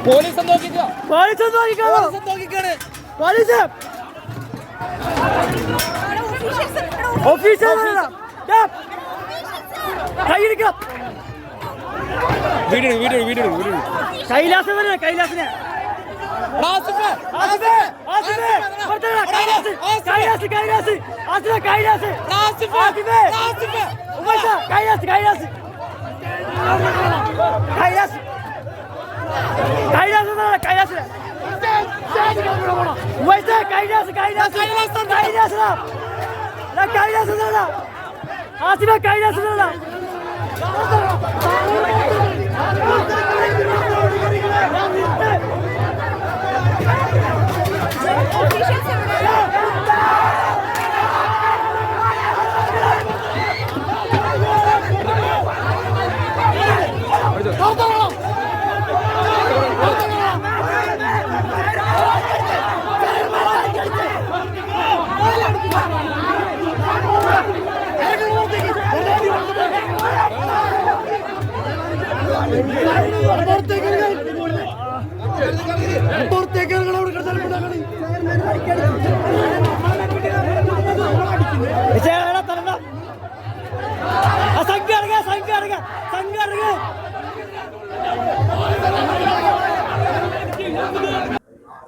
Police കൈലാസിനെ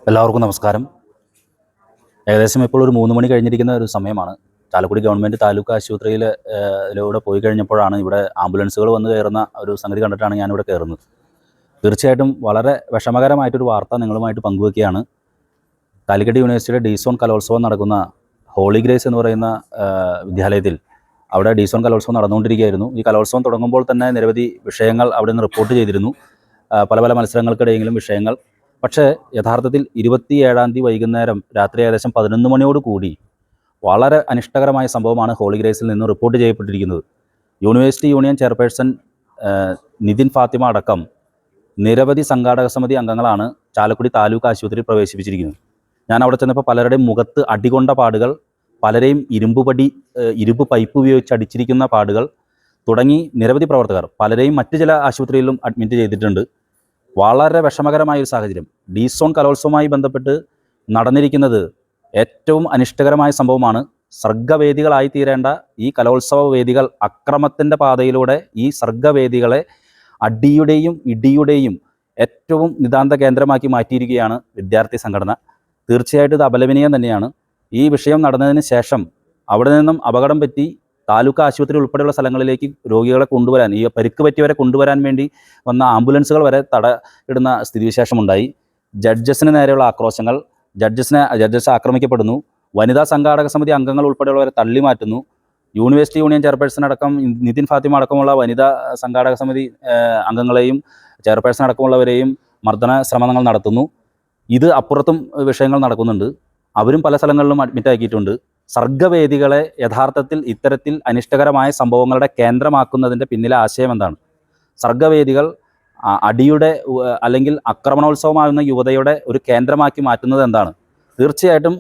എല്ലാവർക്കും നമസ്കാരം. ഏകദേശം ഇപ്പോൾ ഒരു 3 മണി കഴിഞ്ഞിരിക്കുന്ന ഒരു സമയമാണ്. ചാലക്കുടി ഗവൺമെൻറ് താലൂക്ക് ആശുപത്രിയിലൂടെ പോയി കഴിഞ്ഞപ്പോഴാണ് ഇവിടെ ആംബുലൻസുകൾ വന്ന് കയറുന്ന ഒരു സംഗതി കണ്ടിട്ടാണ് ഞാനിവിടെ കയറുന്നത്. തീർച്ചയായിട്ടും വളരെ വിഷമകരമായിട്ടൊരു വാർത്ത നിങ്ങളുമായിട്ട് പങ്കുവെക്കുകയാണ്. കാലിക്കറ്റ് യൂണിവേഴ്സിറ്റിയുടെ ഡി-സോൺ കലോത്സവം നടക്കുന്ന ഹോളി ഗ്രേസ് എന്ന് പറയുന്ന വിദ്യാലയത്തിൽ അവിടെ ഡി-സോൺ കലോത്സവം നടന്നുകൊണ്ടിരിക്കുകയായിരുന്നു. ഈ കലോത്സവം തുടങ്ങുമ്പോൾ തന്നെ നിരവധി വിഷയങ്ങൾ അവിടെ നിന്ന് റിപ്പോർട്ട് ചെയ്തിരുന്നു. പല പല മത്സരങ്ങൾക്കിടയിലും വിഷയങ്ങൾ. പക്ഷേ യഥാർത്ഥത്തിൽ 27-ാം തീയതി വൈകുന്നേരം രാത്രി ഏകദേശം 11 മണിയോട് കൂടി വളരെ അനിഷ്ടകരമായ സംഭവമാണ് ഹോളി ഗ്രേസിൽ നിന്ന് റിപ്പോർട്ട് ചെയ്യപ്പെട്ടിരിക്കുന്നത്. University union chairperson Nithin Fathima അടക്കം നിരവധി സംഘാടക സമിതി അംഗങ്ങളാണ് ചാലക്കുടി താലൂക്ക് ആശുപത്രിയിൽ പ്രവേശിപ്പിച്ചിരിക്കുന്നത്. ഞാൻ അവിടെ ചെന്നപ്പോൾ പലരുടെയും മുഖത്ത് അടികൊണ്ട പാടുകൾ, പലരെയും ഇരുമ്പ് പൈപ്പ് ഉപയോഗിച്ച് അടിച്ചിരിക്കുന്ന പാടുകൾ തുടങ്ങി നിരവധി പ്രവർത്തകർ പലരെയും മറ്റ് ചില ആശുപത്രികളിലും അഡ്മിറ്റ് ചെയ്തിട്ടുണ്ട്. വളരെ വിഷമകരമായൊരു സാഹചര്യം. ഡി-സോൺ കലോത്സവവുമായി ബന്ധപ്പെട്ട് നടന്നിരിക്കുന്നത് ഏറ്റവും അനിഷ്ടകരമായ സംഭവമാണ്. സർഗ്ഗവേദികളായി തീരേണ്ട ഈ കലോത്സവ വേദികൾ അക്രമത്തിൻ്റെ പാതയിലൂടെ ഈ സർഗ്ഗവേദികളെ അടിയുടെയും ഇടിയുടെയും ഏറ്റവും നിതാന്ത കേന്ദ്രമാക്കി മാറ്റിയിരിക്കുകയാണ് വിദ്യാർത്ഥി സംഘടന. തീർച്ചയായിട്ടും ഇത് അപലപനീയം തന്നെയാണ്. ഈ വിഷയം നടന്നതിന് ശേഷം അവിടെ നിന്നും അപകടം പറ്റി താലൂക്ക് ആശുപത്രി ഉൾപ്പെടെയുള്ള സ്ഥലങ്ങളിലേക്ക് രോഗികളെ കൊണ്ടുവരാൻ, ഈ പരിക്ക് പറ്റിയവരെ കൊണ്ടുവരാൻ വേണ്ടി വന്ന ആംബുലൻസുകൾ വരെ തടയിടുന്ന സ്ഥിതിവിശേഷമുണ്ടായി. ജഡ്ജസിന് നേരെയുള്ള ആക്രോശങ്ങൾ, ജഡ്ജസ് ആക്രമിക്കപ്പെടുന്നു. വനിതാ സംഘാടക സമിതി അംഗങ്ങൾ ഉൾപ്പെടെയുള്ളവരെ തള്ളി മാറ്റുന്നു. യൂണിവേഴ്സിറ്റി യൂണിയൻ ചെയർപേഴ്സൺ അടക്കം നിതിൻ ഫാത്തിമ അടക്കമുള്ള വനിതാ സംഘാടക സമിതി അംഗങ്ങളെയും ചെയർപേഴ്സൺ അടക്കമുള്ളവരെയും മർദ്ദന ശ്രമങ്ങൾ നടത്തുന്നു. ഇത് അപ്പുറത്തും വിഷയങ്ങൾ നടക്കുന്നുണ്ട്. അവരും പല സ്ഥലങ്ങളിലും അഡ്മിറ്റ് ആക്കിയിട്ടുണ്ട്. സർഗ്ഗവേദികളെ യഥാർത്ഥത്തിൽ ഇത്തരത്തിൽ അനിഷ്ടകരമായ സംഭവങ്ങളുടെ കേന്ദ്രമാക്കുന്നതിൻ്റെ പിന്നിലെ ആശയം എന്താണ്? സർഗ്ഗവേദികൾ അടിയുടെ അല്ലെങ്കിൽ ആക്രമണോത്സവമാകുന്ന യുവതയുടെ ഒരു കേന്ദ്രമാക്കി മാറ്റുന്നത് എന്താണ്? തീർച്ചയായിട്ടും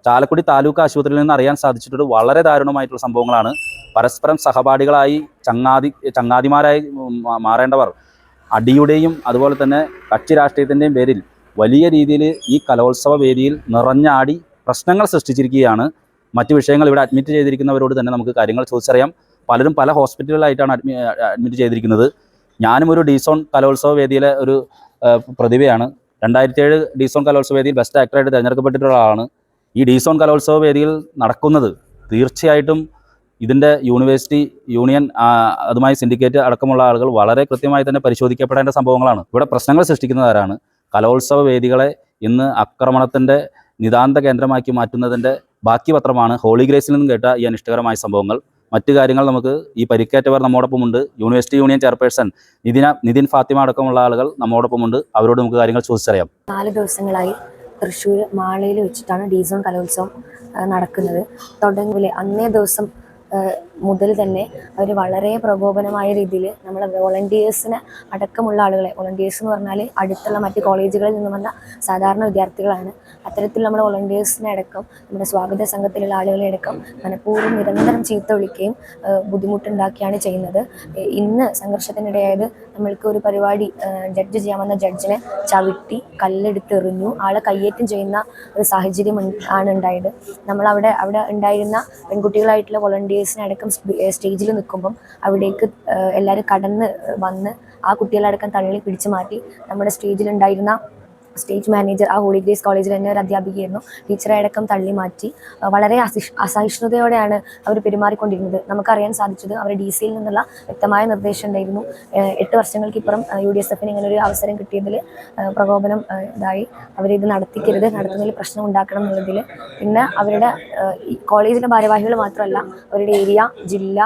ചാലക്കുടി താലൂക്ക് ആശുപത്രിയിൽ നിന്ന് അറിയാൻ സാധിച്ചിട്ടുള്ള വളരെ ദാരുണമായിട്ടുള്ള സംഭവങ്ങളാണ്. പരസ്പരം സഹപാഠികളായി ചങ്ങാതിമാരായി മാറേണ്ടവർ അടിയുടെയും അതുപോലെ തന്നെ കക്ഷി രാഷ്ട്രീയത്തിൻ്റെയും പേരിൽ വലിയ രീതിയിൽ ഈ കലോത്സവ വേദിയിൽ നിറഞ്ഞാടി പ്രശ്നങ്ങൾ സൃഷ്ടിച്ചിരിക്കുകയാണ്. മറ്റ് വിഷയങ്ങൾ ഇവിടെ അഡ്മിറ്റ് ചെയ്തിരിക്കുന്നവരോട് തന്നെ നമുക്ക് കാര്യങ്ങൾ ചോദിച്ചറിയാം. പലരും പല ഹോസ്പിറ്റലുകളിലായിട്ടാണ് അഡ്മിറ്റ് ചെയ്തിരിക്കുന്നത്. ഞാനും ഒരു ഡി-സോൺ കലോത്സവ വേദിയിലെ ഒരു പ്രതിഭയാണ്. 2007 ഡി-സോൺ കലോത്സവ വേദിയിൽ ബെസ്റ്റ് ആക്ടറായിട്ട് തിരഞ്ഞെടുക്കപ്പെട്ടിട്ടുള്ള ആളാണ്. ഈ ഡി-സോൺ കലോത്സവ വേദിയിൽ നടക്കുന്നത് തീർച്ചയായിട്ടും ഇതിൻ്റെ യൂണിവേഴ്സിറ്റി യൂണിയൻ അതുമായി സിൻഡിക്കേറ്റ് അടക്കമുള്ള ആളുകൾ വളരെ കൃത്യമായി തന്നെ പരിശോധിക്കപ്പെടേണ്ട സംഭവങ്ങളാണ്. ഇവിടെ പ്രശ്നങ്ങൾ സൃഷ്ടിക്കുന്നത് ആരാണ്? കലോത്സവ വേദികളെ ഇന്ന് ആക്രമണത്തിൻ്റെ നിതാന്ത കേന്ദ്രമാക്കി മാറ്റുന്നതിൻ്റെ ബാക്കി പത്രമാണ് ഹോളി ഗ്രേസിൽ നിന്നും കേട്ട ഈ അനിഷ്ടകരമായ സംഭവങ്ങൾ. മറ്റു കാര്യങ്ങൾ നമുക്ക് ഈ പരിക്കേറ്റവർ നമ്മോടൊപ്പമുണ്ട്. University union chairperson Nithin Fathima അടക്കമുള്ള ആളുകൾ നമ്മോടൊപ്പമുണ്ട്. അവരോട് നമുക്ക് കാര്യങ്ങൾ ചോദിച്ചറിയാം. 4 ദിവസങ്ങളായി തൃശ്ശൂർ മാളയിൽ വെച്ചിട്ടാണ് ഡി-സോൺ കലോത്സവം നടക്കുന്നത്. തുടങ്ങിലെ അന്നേ ദിവസം മുതൽ തന്നെ അവർ വളരെ പ്രകോപനമായ രീതിയിൽ നമ്മളെ വോളണ്ടിയേഴ്സിനെ അടക്കമുള്ള ആളുകളെ, വോളണ്ടിയേഴ്സ് എന്ന് പറഞ്ഞാൽ അടുത്തുള്ള മറ്റ് കോളേജുകളിൽ നിന്ന് വന്ന സാധാരണ വിദ്യാർത്ഥികളാണ്. അത്തരത്തിൽ നമ്മുടെ വോളണ്ടിയേഴ്സിനെ അടക്കം നമ്മുടെ സ്വാഗത സംഘത്തിലുള്ള ആളുകളെ അടക്കം മനഃപൂർവ്വം നിരന്തരം ചീത്ത വിളിക്കുകയും ബുദ്ധിമുട്ടുണ്ടാക്കിയാണ് ചെയ്യുന്നത്. ഇന്ന് സംഘർഷത്തിനിടയായത് നമ്മൾക്ക് ഒരു പരിപാടി ജഡ്ജ് ചെയ്യാൻ വന്ന ജഡ്ജിനെ ചവിട്ടി കല്ലെടുത്തെറിഞ്ഞു, ആളെ കയ്യേറ്റം ചെയ്യുന്ന ഒരു സാഹചര്യം ആണ് ഉണ്ടായത്. നമ്മളവിടെ ഉണ്ടായിരുന്ന പെൺകുട്ടികളായിട്ടുള്ള വോളണ്ടിയേഴ്സിനെ അടക്കം സ്റ്റേജിൽ നിൽക്കുമ്പം അവിടേക്ക് എല്ലാവരും കടന്ന് വന്ന് ആ കുട്ടികളടക്കം തള്ളി പിടിച്ചു മാറ്റി. നമ്മുടെ സ്റ്റേജിലുണ്ടായിരുന്ന സ്റ്റേജ് മാനേജർ ആ ഹോളി ഗ്രേസ് കോളേജിൽ തന്നെ ഒരു അധ്യാപികയായിരുന്നു, ടീച്ചറെ അടക്കം തള്ളി മാറ്റി. വളരെ അസഹിഷ്ണുതയോടെയാണ് അവർ പെരുമാറിക്കൊണ്ടിരുന്നത്. നമുക്കറിയാൻ സാധിച്ചത് അവർ DC യിൽ നിന്നുള്ള വ്യക്തമായ നിർദ്ദേശം ഉണ്ടായിരുന്നു. 8 വർഷങ്ങൾക്കിപ്പുറം UDSFന് ഇങ്ങനെ ഒരു അവസരം കിട്ടിയതിൽ പ്രകോപനം ഇതായി അവരിത് നടത്തിക്കരുത്, നടത്തുന്നതിൽ പ്രശ്നം ഉണ്ടാക്കണം എന്നുള്ളതിൽ. പിന്നെ അവരുടെ കോളേജിലെ ഭാരവാഹികൾ മാത്രമല്ല, അവരുടെ ഏരിയ, ജില്ല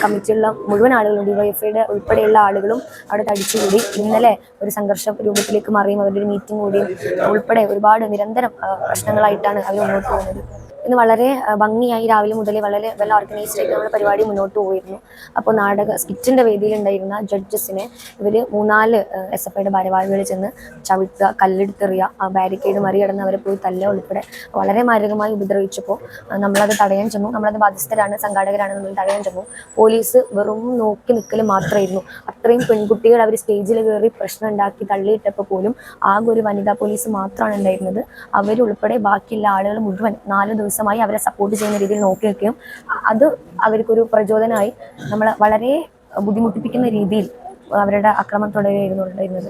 കമ്മിറ്റിയുള്ള മുഴുവൻ ആളുകളും DYFIയുടെ ഉൾപ്പെടെയുള്ള ആളുകളും അവിടെ തടിച്ചുകൂടി ഇന്നലെ ഒരു സംഘർഷ രൂപത്തിലേക്ക് മാറിയും അവരുടെ ഒരു മീറ്റിംഗ് കൂടിയും ഉൾപ്പെടെ ഒരുപാട് നിരന്തരം പ്രശ്നങ്ങളായിട്ടാണ് അവർ മുന്നോട്ട് പോകുന്നത്. ഇന്ന് വളരെ ഭംഗിയായി രാവിലെ മുതലേ വളരെ വെൽ ഓർഗനൈസ്ഡ് ആയിട്ട് നമ്മുടെ പരിപാടി മുന്നോട്ട് പോയിരുന്നു. അപ്പോൾ സ്കിറ്റിൻ്റെ വേദിയിലുണ്ടായിരുന്ന ജഡ്ജസിനെ ഇവർ 3-4 SFIയുടെ ഭാരവാഹികൾ ചെന്ന് ചവിട്ടുക, കല്ലെടുത്തെറിയുക, ആ ബാരിക്കേഡ് മറികടന്ന് അവരെ പോയി തല്ലുക ഉൾപ്പെടെ വളരെ മാരകമായി ഉപദ്രവിച്ചപ്പോൾ നമ്മളത് തടയാൻ ചെന്നു. നമ്മളത് ബാധ്യസ്ഥരാണ്, സംഘാടകരാണ്, നമ്മൾ തടയാൻ ചെന്നു. പോലീസ് വെറും നോക്കി നിൽക്കൽ മാത്രമായിരുന്നു. അത്രയും പെൺകുട്ടികൾ അവർ സ്റ്റേജിൽ കയറി പ്രശ്നം ഉണ്ടാക്കി തള്ളിയിട്ടപ്പോൾ പോലും ആകെ ഒരു വനിതാ പോലീസ് മാത്രമാണ് ഉണ്ടായിരുന്നത്. അവരുൾപ്പെടെ ബാക്കിയുള്ള ആളുകൾ മുഴുവൻ 4 ദിവസമായി അവരെ സപ്പോർട്ട് ചെയ്യുന്ന രീതിയിൽ നോക്കി നിൽക്കുകയും അത് അവർക്കൊരു പ്രചോദനമായി നമ്മളെ വളരെ ബുദ്ധിമുട്ടിപ്പിക്കുന്ന രീതിയിൽ അവരുടെ ആക്രമണം തുടരുകയായിരുന്നു ഉണ്ടായിരുന്നത്.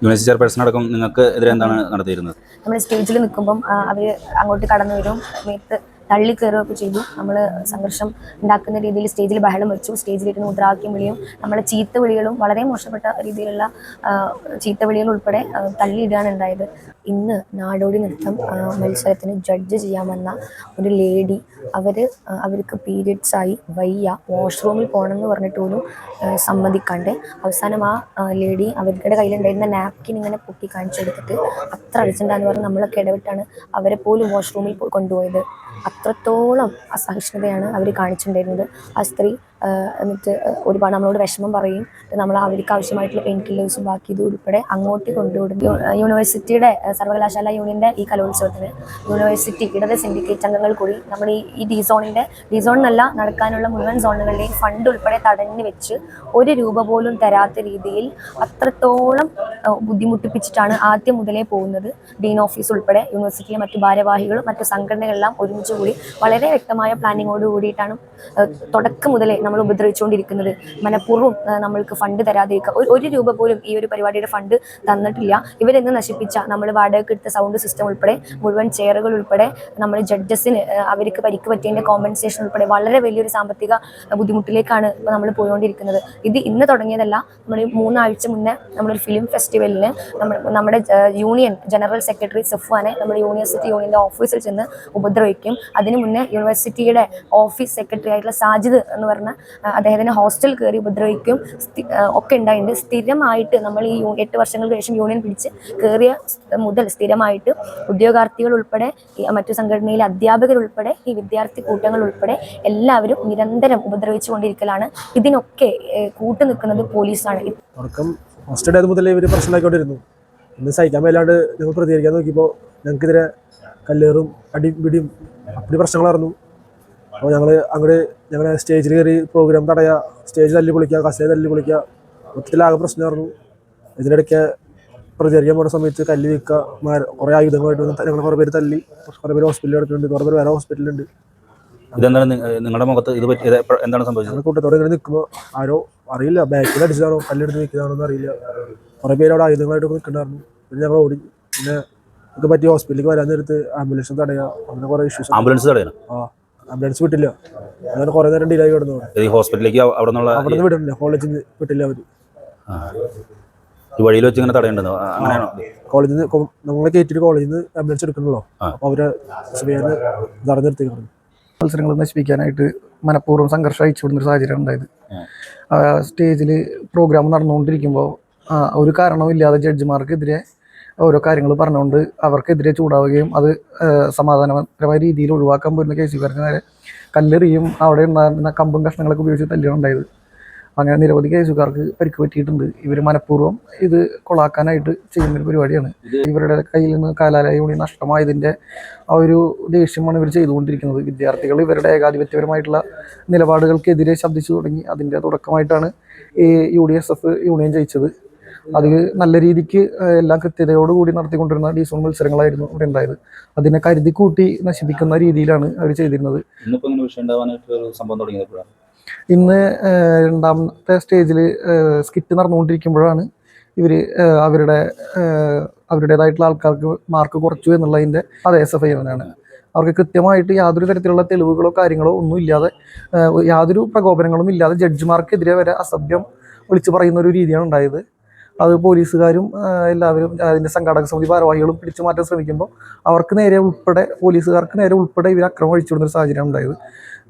യൂണിവേഴ്സിറ്റി ചെയർപേഴ്സൺ അടക്കം നിങ്ങൾക്ക് എതിരെ എന്താണ് നടത്തിയിരുന്നത്? നമ്മൾ സ്റ്റേജിൽ നിൽക്കുമ്പം അവർ അങ്ങോട്ട് കടന്നു വരും, മേത്ത് തള്ളി കയറുകയൊക്കെ ചെയ്തു. നമ്മൾ സംഘർഷം ഉണ്ടാക്കുന്ന രീതിയിൽ സ്റ്റേജിൽ ബഹളം വെച്ചു, സ്റ്റേജിലിരുന്ന് മുദ്രാവാക്യം വിളിയും നമ്മളെ ചീത്ത വിളികളും വളരെ മോശപ്പെട്ട രീതിയിലുള്ള ചീത്ത വിളികൾ ഉൾപ്പെടെ തള്ളിയിടുകയാണ് ഉണ്ടായത്. ഇന്ന് നാടോടി നൃത്തം മത്സരത്തിന് ജഡ്ജ് ചെയ്യാൻ വന്ന ഒരു ലേഡി അവർക്ക് പീരിയഡ്സായി വയ്യ, വാഷ്റൂമിൽ പോകണമെന്ന് പറഞ്ഞിട്ട് പോലും സമ്മതിക്കാണ്ട് അവസാനം ആ ലേഡി അവരുടെ കയ്യിലുണ്ടായിരുന്ന നാപ്കിൻ ഇങ്ങനെ പൊക്കി കാണിച്ചെടുത്തിട്ട് അത്ര അർജൻറ്റാന്ന് പറഞ്ഞ് നമ്മളൊക്കെ ഇടവിട്ടാണ് അവരെ പോലും വാഷ്റൂമിൽ കൊണ്ടുപോയത്. അത്രത്തോളം അസഹിഷ്ണുതയാണ് അവർ കാണിച്ചിട്ടുണ്ടായിരുന്നത്. ആ സ്ത്രീ എന്നിട്ട് ഒരുപാട് നമ്മളോട് വിഷമം പറയും, നമ്മൾ അവർക്ക് ആവശ്യമായിട്ടുള്ള പെയിൻ കില്ലേഴ്സും ബാക്കി ഇത് ഉൾപ്പെടെ അങ്ങോട്ട് കൊണ്ടുവിടും. യൂണിവേഴ്സിറ്റിയുടെ സർവകലാശാല യൂണിയൻ്റെ ഈ കലോത്സവത്തിന് യൂണിവേഴ്സിറ്റി ഇടത് സിൻഡിക്കേറ്റ് അംഗങ്ങൾ കൂടി നമ്മൾ ഈ ഡി സോണിനല്ല നടക്കാനുള്ള മുഴുവൻ സോണുകളിലെയും ഫണ്ട് ഉൾപ്പെടെ തടഞ്ഞു വെച്ച് 1 രൂപ പോലും തരാത്ത രീതിയിൽ അത്രത്തോളം ബുദ്ധിമുട്ടിപ്പിച്ചിട്ടാണ് ആദ്യം മുതലേ പോകുന്നത്. ഡീൻ ഓഫീസ് ഉൾപ്പെടെ യൂണിവേഴ്സിറ്റിയിലെ മറ്റു ഭാരവാഹികളും മറ്റു സംഘടനകളെല്ലാം ഒരുമിച്ച് കൂടി വളരെ വ്യക്തമായ പ്ലാനിങ്ങോട് കൂടിയിട്ടാണ് തുടക്കം മുതലേ നമ്മൾ ഉപദ്രവിച്ചുകൊണ്ടിരിക്കുന്നത്. മനഃപൂർവ്വം നമ്മൾക്ക് ഫണ്ട് തരാതിരിക്കുക, 1 രൂപ പോലും ഈ ഒരു പരിപാടിയുടെ ഫണ്ട് തന്നിട്ടില്ല. ഇവരെന്ന് നശിപ്പിച്ച നമ്മൾ വാടകയ്ക്ക് എടുത്ത സൗണ്ട് സിസ്റ്റം ഉൾപ്പെടെ മുഴുവൻ ചെയറുകൾ ഉൾപ്പെടെ നമ്മൾ ജഡ്ജസിന് അവർക്ക് പരിക്ക് പറ്റിയതിൻ്റെ കോമ്പൻസേഷൻ ഉൾപ്പെടെ വളരെ വലിയൊരു സാമ്പത്തിക ബുദ്ധിമുട്ടിലേക്കാണ് ഇപ്പോൾ നമ്മൾ പോയിക്കൊണ്ടിരിക്കുന്നത്. ഇത് ഇന്ന് തുടങ്ങിയതല്ല. നമ്മൾ 3 ആഴ്ച മുന്നേ നമ്മളൊരു ഫിലിം ഫെസ്റ്റിവലിന് നമ്മുടെ യൂണിയൻ ജനറൽ സെക്രട്ടറി സഫ്വാനെ നമ്മുടെ യൂണിയൻ്റെ ഓഫീസിൽ ചെന്ന് ഉപദ്രവിക്കും. അതിന് മുന്നേ യൂണിവേഴ്സിറ്റിയുടെ ഓഫീസ് സെക്രട്ടറി ആയിട്ടുള്ള സാജിദ് എന്ന് പറഞ്ഞ അദ്ദേഹത്തിന് ഹോസ്റ്റൽ കയറി ഉപദ്രവിക്കും ഒക്കെ ഉണ്ടായിട്ടുണ്ട്. സ്ഥിരമായിട്ട് നമ്മൾ ഈ 8 വർഷങ്ങൾക്ക് ശേഷം യൂണിയൻ പിടിച്ച് കയറിയ മുതൽ സ്ഥിരമായിട്ട് ഉദ്യോഗാർത്ഥികൾ ഉൾപ്പെടെ മറ്റു സംഘടനയിലെ അധ്യാപകരുൾപ്പെടെ ഈ വിദ്യാർത്ഥി കൂട്ടങ്ങൾ ഉൾപ്പെടെ എല്ലാവരും നിരന്തരം ഉപദ്രവിച്ചു കൊണ്ടിരിക്കലാണ്. ഇതിനൊക്കെ കൂട്ടു നിൽക്കുന്നത് പോലീസാണ്. ഫസ്റ്റ് ഡേ മുതലേ ഇവർ പ്രശ്നമായിക്കൊണ്ടിരുന്നു. ഇന്ന് സഹിക്കാൻ മേലാണ്ട് ഞങ്ങൾ പ്രതികരിക്കാൻ നോക്കിയപ്പോൾ ഞങ്ങൾക്കെതിരെ കല്ലേറും അടിപിടിയും അപ്പടി പ്രശ്നങ്ങളായിരുന്നു. അപ്പോൾ ഞങ്ങൾ സ്റ്റേജിൽ കയറി പ്രോഗ്രാം തടയുക, സ്റ്റേജ് തല്ലി പൊളിക്കുക, കസേര തല്ലി പൊളിക്കുക, മൊത്തത്തിലാകെ പ്രശ്നമായിരുന്നു. ഇതിനിടയ്ക്ക് പ്രതികരിക്കാൻ പോകുന്ന സമയത്ത് കല്ല് വയ്ക്കുക, കുറേ ആയുധങ്ങളായിട്ട് വന്ന് ഞങ്ങൾ കുറേ പേര് തല്ലി, കുറേ പേര് ഹോസ്പിറ്റലിൽ എടുക്കുന്നുണ്ട്, കുറേ പേര് വേറെ ഹോസ്പിറ്റലുണ്ട്. ഇതെന്താണ് നിങ്ങളുടെ മുഖത്ത് ഇത് എന്താണ് സംഭവിച്ചത്? ഞങ്ങൾ കൂട്ടത്തോടെ ഇങ്ങനെ നിൽക്കുമ്പോൾ ആരോ അറിയില്ല, ബാക്കിൽ അടിച്ചതാണോ കല്ലെടുത്ത് നിൽക്കുന്നതാണോ എന്ന് അറിയില്ല, കുറേ പേര് അവിടെ ആയുധങ്ങളായിട്ട് നിൽക്കുന്നുണ്ടായിരുന്നു. പിന്നെ ഞങ്ങൾ ഓടി, പിന്നെ ഇത് പറ്റി ഹോസ്പിറ്റലിലേക്ക് വരാൻ നേരത്ത് ആംബുലൻസ് തടയുക, അങ്ങനെ കുറേ ഇഷ്യൂസ്. ആംബുലൻസ് തടയണം? ആംബുലൻസ് വിട്ടില്ല, അങ്ങനെ കുറേ നേരം ഡിലേ കിടന്നു. ഹോസ്പിറ്റലിലേക്ക് അവിടെ നിന്ന് വിടില്ല, കോളേജിൽ നിന്ന് വിട്ടില്ല അവർ. വഴിയിൽ വെച്ച് ഇങ്ങനെ തടയേണ്ടതോ? അങ്ങനെയാണോ? കോളേജിൽ നിന്ന് നമ്മളെ കയറ്റിട്ട് കോളേജിൽ നിന്ന് ആംബുലൻസ് എടുക്കണല്ലോ, അപ്പോൾ അവരെ നടന്നെടുത്തേക്ക് പറഞ്ഞു. മത്സരങ്ങൾ നശിപ്പിക്കാനായിട്ട് മനഃപൂർവ്വം സംഘർഷം അയച്ചുവിടുന്നൊരു സാഹചര്യം ഉണ്ടായത്. സ്റ്റേജിൽ പ്രോഗ്രാം നടന്നുകൊണ്ടിരിക്കുമ്പോൾ ഒരു കാരണവുമില്ലാതെ ജഡ്ജിമാർക്കെതിരെ ഓരോ കാര്യങ്ങൾ പറഞ്ഞുകൊണ്ട് അവർക്കെതിരെ ചൂടാവുകയും അത് സമാധാനപരമായ രീതിയിൽ ഒഴിവാക്കാൻ പോരുന്ന കേസുകാർക്ക് നേരെ കല്ലെറിയും അവിടെ ഉണ്ടായിരുന്ന കമ്പും കഷ്ണങ്ങളൊക്കെ ഉപയോഗിച്ച് തല്ലിയാണ് ഉണ്ടായത്. അങ്ങനെ നിരവധി കേസുകാർക്ക് പരിക്ക് പറ്റിയിട്ടുണ്ട്. ഇവർ മനഃപൂർവ്വം ഇത് കൊളാക്കാനായിട്ട് ചെയ്യുന്നൊരു പരിപാടിയാണ്. ഇവരുടെ കയ്യിൽ നിന്ന് കലാലയ യൂണിയൻ നഷ്ടമായതിൻ്റെ ആ ഒരു ദേഷ്യമാണ് ഇവർ ചെയ്തുകൊണ്ടിരിക്കുന്നത്. വിദ്യാർത്ഥികൾ ഇവരുടെ ഏകാധിപത്യപരമായിട്ടുള്ള നിലപാടുകൾക്കെതിരെ ശബ്ദിച്ചു തുടങ്ങി. അതിൻ്റെ തുടക്കമായിട്ടാണ് ഈ UDSF യൂണിയൻ ജയിച്ചത്. അതിൽ നല്ല രീതിക്ക് എല്ലാം കൃത്യതയോടുകൂടി നടത്തിക്കൊണ്ടിരുന്ന ഡിസോൺ മത്സരങ്ങളായിരുന്നു ഇവിടെ ഉണ്ടായത്. അതിനെ കരുതി കൂട്ടി നശിപ്പിക്കുന്ന രീതിയിലാണ് അവർ ചെയ്തിരുന്നത്. ഇന്ന് രണ്ടാമത്തെ സ്റ്റേജിൽ സ്കിറ്റ് നടന്നുകൊണ്ടിരിക്കുമ്പോഴാണ് ഇവർ അവരുടേതായിട്ടുള്ള ആൾക്കാർക്ക് മാർക്ക് കുറച്ചു എന്നുള്ളതിൻ്റെ അത് SFI ആണ്. അവർക്ക് കൃത്യമായിട്ട് യാതൊരു തരത്തിലുള്ള തെളിവുകളോ കാര്യങ്ങളോ ഒന്നും ഇല്ലാതെ, യാതൊരു പ്രകോപനങ്ങളും ഇല്ലാതെ ജഡ്ജിമാർക്കെതിരെ വരെ അസഭ്യം വിളിച്ചു പറയുന്ന ഒരു രീതിയാണ് ഉണ്ടായത്. അത് പോലീസുകാരും എല്ലാവരും അതിൻ്റെ സംഘാടക സമിതി ഭാരവാഹികളും പിടിച്ചു മാറ്റാൻ ശ്രമിക്കുമ്പോൾ അവർക്ക് നേരെ ഉൾപ്പെടെ, പോലീസുകാർക്ക് നേരെ ഉൾപ്പെടെ ഇവർ അക്രമം അഴിച്ചുവിടുന്നൊരു സാഹചര്യം ഉണ്ടായത്.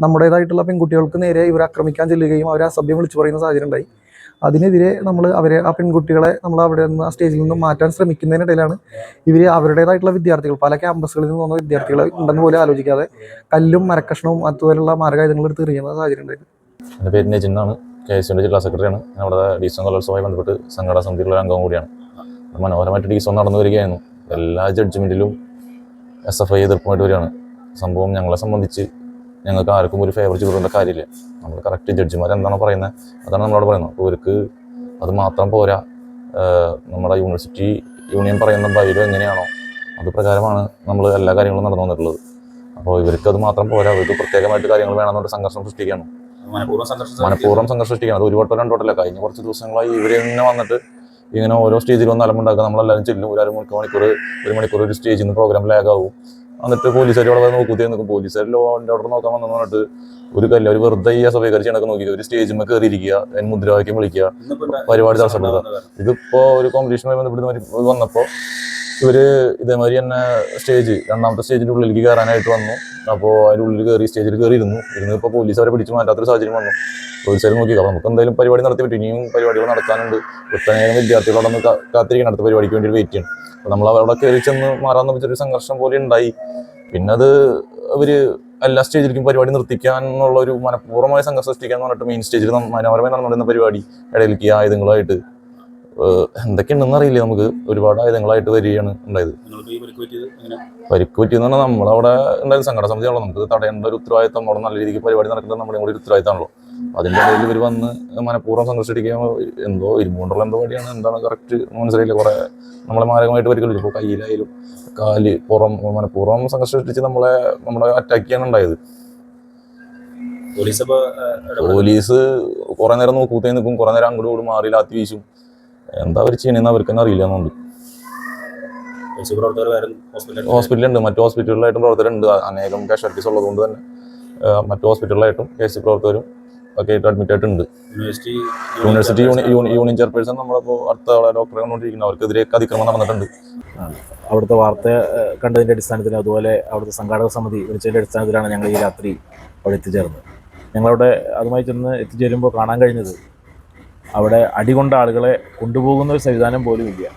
നമ്മുടേതായിട്ടുള്ള പെൺകുട്ടികൾക്ക് നേരെ ഇവർ ആക്രമിക്കാൻ ചെല്ലുകയും അവരെ അസഭ്യം വിളിച്ചു പറയുന്ന സാഹചര്യം ഉണ്ടായി. അതിനെതിരെ നമ്മൾ ആ പെൺകുട്ടികളെ നമ്മൾ അവിടെ നിന്ന് ആ സ്റ്റേജിൽ നിന്ന് മാറ്റാൻ ശ്രമിക്കുന്നതിനിടയിലാണ് ഇവർ അവരുടേതായിട്ടുള്ള വിദ്യാർത്ഥികൾ, പല ക്യാമ്പസുകളിൽ നിന്ന് വന്ന വിദ്യാർത്ഥികളെ ഉണ്ടെന്ന് പോലും ആലോചിക്കാതെ കല്ലും മരക്കഷ്ണവും അതുപോലുള്ള മാരകായുധങ്ങൾ എടുത്ത് എറിയുന്ന സാഹചര്യം ഉണ്ടായിരുന്നു. എൻ്റെ പേര് നെജിന്നാണ്. KSUവിൻ്റെ ജില്ലാ സെക്രട്ടറിയാണ്. ഞാൻ അവിടെ ഡിസോൺ കലോത്സവമായി ബന്ധപ്പെട്ട് സംഘടനാ സമിതിയിലുള്ള അംഗം കൂടിയാണ്. മനോഹരമായിട്ട് ഡിസോൺ നടന്നു വരികയായിരുന്നു. എല്ലാ ജഡ്ജ്മെൻറ്റിലും SFI എതിർപ്പുമായിട്ട് വരികയാണ്. സംഭവം ഞങ്ങളെ സംബന്ധിച്ച് ഞങ്ങൾക്ക് ആർക്കും ഒരു ഫേവർ ചെയ്തുകൊണ്ട കാര്യമില്ല. നമ്മൾ കറക്റ്റ് ജഡ്ജിമാർ എന്താണോ പറയുന്നത് അതാണ് നമ്മളോട് പറയുന്നത്. അപ്പോൾ ഇവർക്ക് അത് മാത്രം പോരാ, നമ്മുടെ യൂണിവേഴ്സിറ്റി യൂണിയൻ പറയുന്ന ബൈലോ എങ്ങനെയാണോ അത് പ്രകാരമാണ് നമ്മൾ എല്ലാ കാര്യങ്ങളും നടന്നു വന്നിട്ടുള്ളത്. അപ്പോൾ ഇവർക്ക് അത് മാത്രം പോരാ, ഇവർക്ക് പ്രത്യേകമായിട്ട് കാര്യങ്ങൾ വേണമെന്നുകൊണ്ട് സംഘർഷം സൃഷ്ടിക്കുകയാണ്. മനഃപൂർവ്വം സംഘർഷം സൃഷ്ടിക്കുകയാണ്. അത് ഒരു വട്ടം രണ്ടോട്ടല്ല, കഴിഞ്ഞ കുറച്ച് ദിവസങ്ങളായി ഇവർ തന്നെ വന്നിട്ട് ഇങ്ങനെ ഓരോ സ്റ്റേജിൽ വന്ന് അലമ്പുണ്ടാക്കുക. നമ്മളെല്ലാവരും ചെല്ലും, ഒരു മണിക്കൂർ ഒരു സ്റ്റേജിൽ നിന്ന് പ്രോഗ്രാം ലാഗാവും. എന്നിട്ട് പോലീസുകാർ അവിടെ നോക്കുത്തേ നിൽക്കും. പോലീസുകാർ ലോ ആൻഡ് ഓർഡർ നോക്കാൻ വന്നെന്ന് പറഞ്ഞിട്ട് ഒരു വെറുതെ ഈ സഭീകരിച്ച് കണക്ക് നോക്കി ഒരു സ്റ്റേജിൽ കയറിയിരിക്കുക, അതിന് മുദ്രാവാക്യം വിളിക്കുക, പരിപാടി തടസ്സപ്പെടുത്തുക. ഇതിപ്പോൾ ഒരു കോമ്പറ്റീഷനുമായി ബന്ധപ്പെട്ട് വന്നപ്പോൾ ഇവർ ഇതേമാതിരി തന്നെ രണ്ടാമത്തെ സ്റ്റേജിൻ്റെ ഉള്ളിലേക്ക് കയറാനായിട്ട് വന്നു. അപ്പോൾ അതിൻ്റെ ഉള്ളിൽ കയറി സ്റ്റേജിൽ കയറിയിരുന്നു. ഇപ്പോൾ പോലീസ് അവരെ പിടിച്ച് മാറ്റാത്തൊരു സാഹചര്യം വന്നു. പോലീസുകാർ നോക്കി. അപ്പോൾ നമുക്ക് എന്തായാലും പരിപാടി നടത്തി പറ്റും. ഇനിയും പരിപാടികൾ നടക്കാനുണ്ട്. ഒട്ടനേകം വിദ്യാർത്ഥികളോടൊന്ന് കാത്തിരിക്കണം, അടുത്ത പരിപാടിക്ക് വേണ്ടി വെയിറ്റ് ചെയ്യണം. അപ്പോൾ നമ്മൾ അവിടെ കയറി ചെന്ന് മാറാൻ വെച്ചൊരു സംഘർഷം പോലെ ഉണ്ടായി. പിന്നെ അത് അവർ എല്ലാ സ്റ്റേജിലേക്കും പരിപാടി നിർത്തിക്കാനുള്ള ഒരു മനഃപൂർവ്വമായ സംഘർഷം സൃഷ്ടിക്കാൻ എന്ന് പറഞ്ഞിട്ട് മെയിൻ സ്റ്റേജിൽ മനോഹരമായി നടന്നുകൊണ്ടിരുന്ന പരിപാടി ഇടയിലേക്ക് ആയുധങ്ങളായിട്ട് എന്തൊക്കെയുണ്ടെന്ന് അറിയില്ല. നമുക്ക് ഒരുപാട് ആയുധങ്ങളായിട്ട് വരികയാണ് ഉണ്ടായത്. പരിക്ക് പറ്റിയെന്ന് പറഞ്ഞാൽ നമ്മളവിടെ ഉണ്ടായത് സംഘടന സമിതിയാണല്ലോ. നമുക്ക് തടയേണ്ട ഒരു ഉത്തരവാദിത്തം, അവിടെ നല്ല രീതിക്ക് പരിപാടി നടക്കുന്നത് നമ്മുടെ കൂടി ഒരു ഉത്തരവാദിത്തമാണല്ലോ. അതിൻ്റെ ഇടയിൽ ഇവർ വന്ന് മനഃപൂർവ്വം സംഘർഷിക്കുകയോ എന്തോ ഇരുമ്പുകൊണ്ടുള്ള എന്തോ വഴിയാണ്, എന്താണ് കറക്റ്റ് മനസ്സിലായില്ല. കുറേ നമ്മളെ മാരകമായിട്ട് പരിക്കലിച്ചു. ഇപ്പോൾ കയ്യിലായാലും കാല് മനഃപൂർവ്വം സംഘർഷിച്ച് നമ്മുടെ അറ്റാക്ക് ചെയ്യാൻ ഉണ്ടായത്. പോലീസ് കുറേ നേരം നോക്കൂത്തേ നിൽക്കും, കുറേ നേരം അങ്ങോട്ട് കൂടി മാറി ലാത്തി വീശും. എന്താ അവർ ചെയ്യണമെന്ന് അവർക്ക് തന്നെ അറിയില്ല എന്നുണ്ട്. ഹോസ്പിറ്റലുണ്ട്, മറ്റു ഹോസ്പിറ്റലുകളിലായിട്ടും പ്രവർത്തകരുണ്ട്. അനേകം കാഷ്വാലിറ്റീസ് ഉള്ളത് കൊണ്ട് തന്നെ മറ്റു ഹോസ്പിറ്റലിലായിട്ടും KSU പ്രവർത്തകരും ഒക്കെ ആയിട്ട് അഡ്മിറ്റ് ആയിട്ടുണ്ട്. യൂണിവേഴ്സിറ്റി യൂണിയൻ ചെയർപേഴ്സൺ നമ്മളിപ്പോൾ അടുത്ത ഡോക്ടറെ കണ്ടുകൊണ്ടിരിക്കുന്നത്, അവർക്കെതിരെ അതിക്രമം നടന്നിട്ടുണ്ട്. അവിടുത്തെ വാർത്ത കണ്ടതിൻ്റെ അടിസ്ഥാനത്തിൽ, അതുപോലെ അവിടുത്തെ സംഘാടക സമിതി വിളിച്ചതിൻ്റെ അടിസ്ഥാനത്തിലാണ് ഞങ്ങൾ ഈ രാത്രി അവിടെ എത്തിച്ചേർന്നത്. ഞങ്ങളവിടെ അതുമായി ചെന്ന് എത്തിച്ചേരുമ്പോൾ കാണാൻ കഴിഞ്ഞത് അവിടെ അടികൊണ്ട ആളുകളെ കൊണ്ടുപോകുന്ന ഒരു സംവിധാനം പോലും ഇല്ല.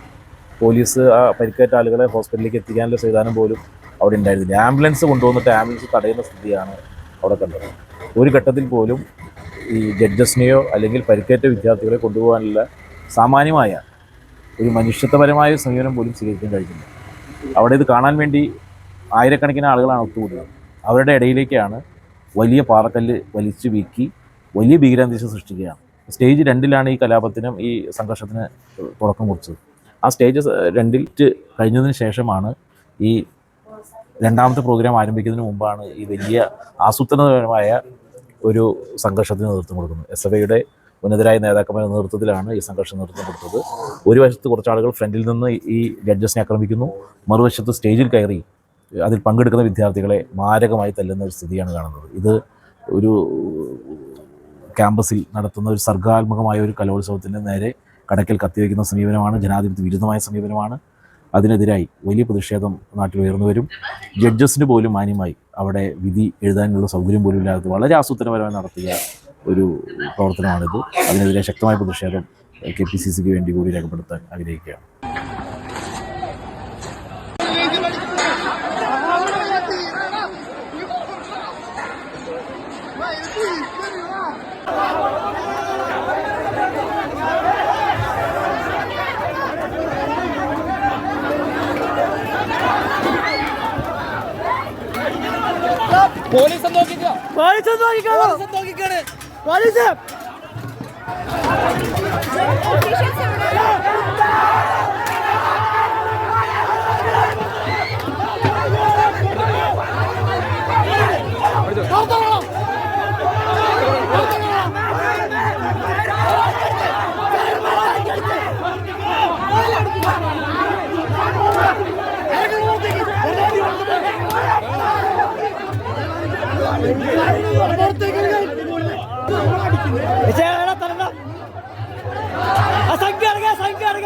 പോലീസ് ആ പരിക്കേറ്റ ആളുകളെ ഹോസ്പിറ്റലിലേക്ക് എത്തിക്കാനുള്ള സംവിധാനം പോലും അവിടെ ഉണ്ടായിരുന്നില്ല. ആംബുലൻസ് കൊണ്ടുവന്നിട്ട് ആംബുലൻസ് തടയുന്ന സ്ഥിതിയാണ് അവിടെ കണ്ടത്. ഒരു ഘട്ടത്തിൽ പോലും ഈ ജഡ്ജസിനെയോ അല്ലെങ്കിൽ പരിക്കേറ്റ വിദ്യാർത്ഥികളെ കൊണ്ടുപോകാനുള്ള സാമാന്യമായ ഒരു മനുഷ്യത്വപരമായ സമീപനം പോലും സ്വീകരിക്കാൻ കഴിഞ്ഞില്ല. അവിടെ ഇത് കാണാൻ വേണ്ടി ആയിരക്കണക്കിന് ആളുകളാണ് ഒത്തുകൂടിയത്. അവരുടെ ഇടയിലേക്കാണ് വലിയ പാറക്കല്ല് വലിച്ചു വീക്കി വലിയ ഭീകരാന്തരീക്ഷം സൃഷ്ടിക്കുകയാണ്. സ്റ്റേജ് 2-ലാണ് ഈ കലാപത്തിനും ഈ സംഘർഷത്തിന് തുടക്കം കുറിച്ചത്. ആ സ്റ്റേജ് 2 കഴിഞ്ഞതിന് ശേഷമാണ് ഈ രണ്ടാമത്തെ പ്രോഗ്രാം ആരംഭിക്കുന്നതിന് മുമ്പാണ് ഈ വലിയ ആസൂത്രണപരമായ ഒരു സംഘർഷത്തിന് നേതൃത്വം കൊടുക്കുന്നത്. SFIയുടെ ഉന്നതരായ നേതാക്കന്മാരുടെ നേതൃത്വത്തിലാണ് ഈ സംഘർഷം നേതൃത്വം കൊടുത്തത്. ഒരു വശത്ത് കുറച്ചാളുകൾ ഫ്രണ്ടിൽ നിന്ന് ഈ ജഡ്ജസിനെ ആക്രമിക്കുന്നു, മറുവശത്ത് സ്റ്റേജിൽ കയറി അതിൽ പങ്കെടുക്കുന്ന വിദ്യാർത്ഥികളെ മാരകമായി തല്ലുന്ന ഒരു സ്ഥിതിയാണ് കാണുന്നത്. ഇത് ഒരു ക്യാമ്പസിൽ നടത്തുന്ന ഒരു സർഗാത്മകമായ ഒരു കലോത്സവത്തിൻ്റെ നേരെ കടക്കൽ കത്തിവയ്ക്കുന്ന സമീപനമാണ്, ജനാധിപത്യ വിരുദ്ധമായ സമീപനമാണ്. അതിനെതിരായി വലിയ പ്രതിഷേധം നാട്ടിൽ ഉയർന്നു വരും. ജഡ്ജസിന് പോലും മാന്യമായി അവിടെ വിധി എഴുതാനുള്ള സൗകര്യം പോലും ഇല്ലാത്ത വളരെ ആസൂത്രണപരമായി നടത്തിയ ഒരു പ്രവർത്തനമാണിത്. അതിനെതിരെ ശക്തമായ പ്രതിഷേധം KPCCക്ക് വേണ്ടി കൂടി രേഖപ്പെടുത്താൻ ആഗ്രഹിക്കുകയാണ്. പോലീസ് നോക്കിക്കോ. പോലീസ് നോക്കിക്കാണ്. പോലീസ് സംഘ